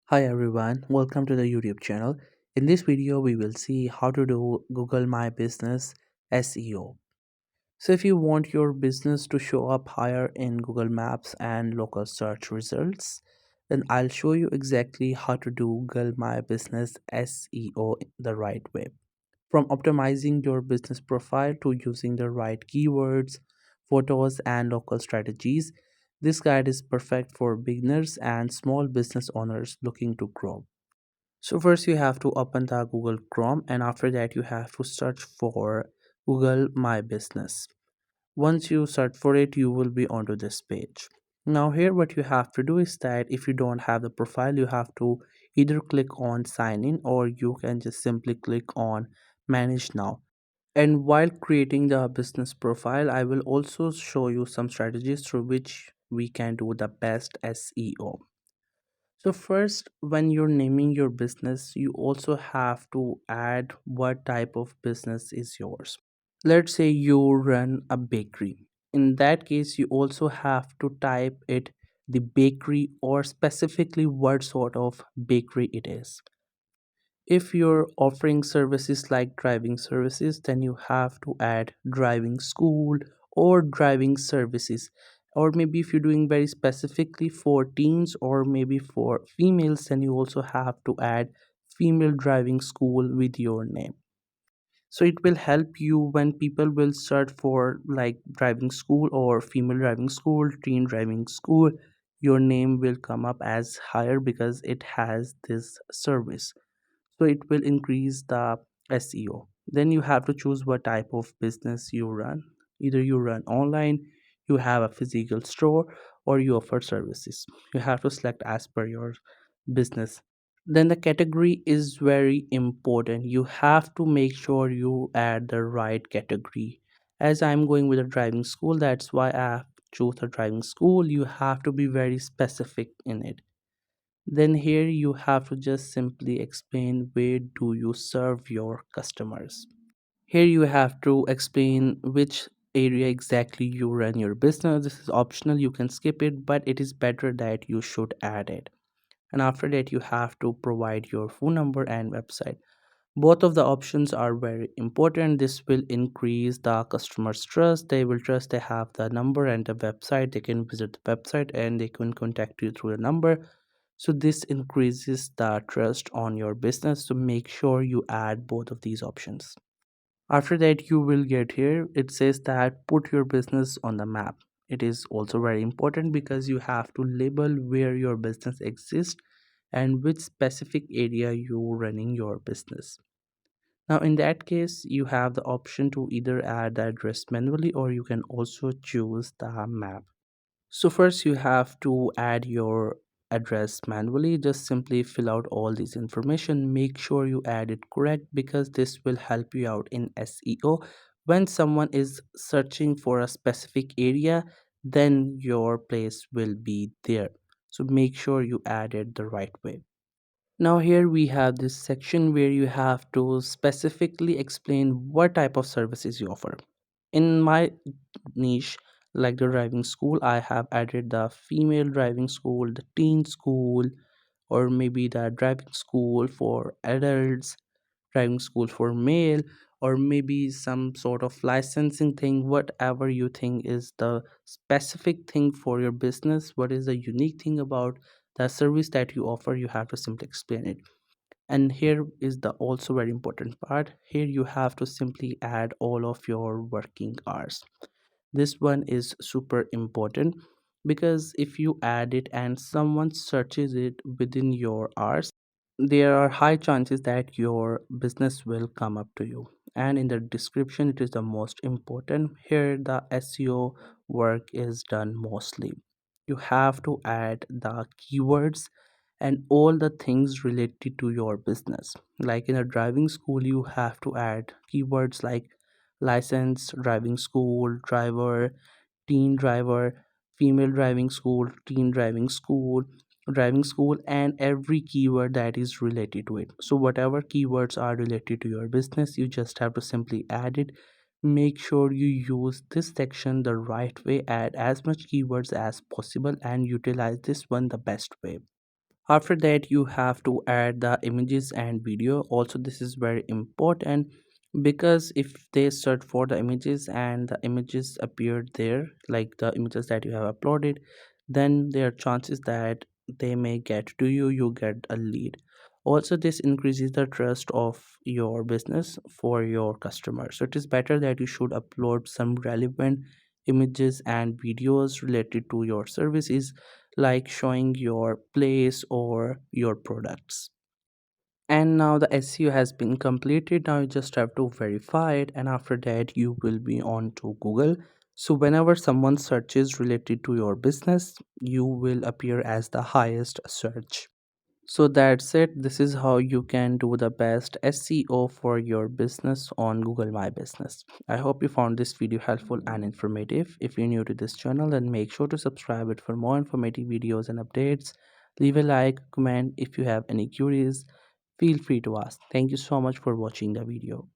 Hi everyone, welcome to the YouTube channel. In this video, we will see how to do Google My Business SEO. So if you want your business to show up higher in Google Maps and local search results, then I'll show you exactly how to do Google My Business SEO the right way. From optimizing your business profile to using the right keywords, photos, and local strategies, this guide is perfect for beginners and small business owners looking to grow. So, first, you have to open the Google Chrome, and after that, you have to search for Google My Business. Once you search for it, you will be onto this page. Now, here, what you have to do is that if you don't have the profile, you have to either click on sign in or you can just simply click on manage now. And while creating the business profile, I will also show you some strategies through which we can do the best SEO. So, first, when you're naming your business, you also have to add what type of business is yours. Let's say you run a bakery. In that case, you also have to type it the bakery or specifically what sort of bakery it is. If you're offering services like driving services, then you have to add driving school or driving services. Or maybe if you're doing very specifically for teens or maybe for females, then you also have to add female driving school with your name. So it will help you when people will search for like driving school or female driving school, teen driving school, your name will come up as higher because it has this service, so it will increase the SEO. Then you have to choose what type of business you run. Either you run online, you have a physical store, or you offer services. You have to select as per your business. Then the category is very important. You have to make sure you add the right category. As I'm going with a driving school, that's why I have choose a driving school. You have to be very specific in it. Then here you have to just simply explain where do you serve your customers. Here you have to explain which area exactly you run your business. This is optional, you can skip it, but it is better that you should add it. And after that you have to provide your phone number and website. Both of the options are very important. This will increase the customer's trust. They will trust they have the number and the website. They can visit the website and they can contact you through the number. So this increases the trust on your business. So make sure you add both of these options. After that, you will get here. It says that put your business on the map. It is also very important because you have to label where your business exists and which specific area you're running your business. Now, in that case, you have the option to either add the address manually or you can also choose the map. So first you have to add your address manually. Just simply fill out all this information. Make sure you add it correct because this will help you out in SEO. When someone is searching for a specific area, then your place will be there. So make sure you add it the right way. Now here we have this section where you have to specifically explain what type of services you offer. In my niche, like the driving school, I have added the female driving school, the teen school, or maybe the driving school for adults, driving school for male, or maybe some sort of licensing thing. Whatever you think is the specific thing for your business, what is the unique thing about the service that you offer, you have to simply explain it. And here is the also very important part. Here you have to simply add all of your working hours. This one is super important because if you add it and someone searches it within your hours, there are high chances that your business will come up to you. And in the description, it is the most important. Here, the SEO work is done mostly. You have to add the keywords and all the things related to your business. Like in a driving school, you have to add keywords like license, driving school, driver, teen driver, female driving school, teen driving school, and every keyword that is related to it. So, whatever keywords are related to your business, you just have to simply add it. Make sure you use this section the right way, add as much keywords as possible, and utilize this one the best way. After that, you have to add the images and video. Also, this is very important because if they search for the images and the images appear there, like the images that you have uploaded, then there are chances that they may get to you, you get a lead. Also, this increases the trust of your business for your customers. So it is better that you should upload some relevant images and videos related to your services, like showing your place or your products. And now the SEO has been completed. Now you just have to verify it, and after that you will be on to Google. So whenever someone searches related to your business, you will appear as the highest search. So that's it. This is how you can do the best SEO for your business on Google My Business. I hope you found this video helpful and informative. If you're new to this channel, then make sure to subscribe it for more informative videos and updates. Leave a like, comment if you have any queries. Feel free to ask. Thank you so much for watching the video.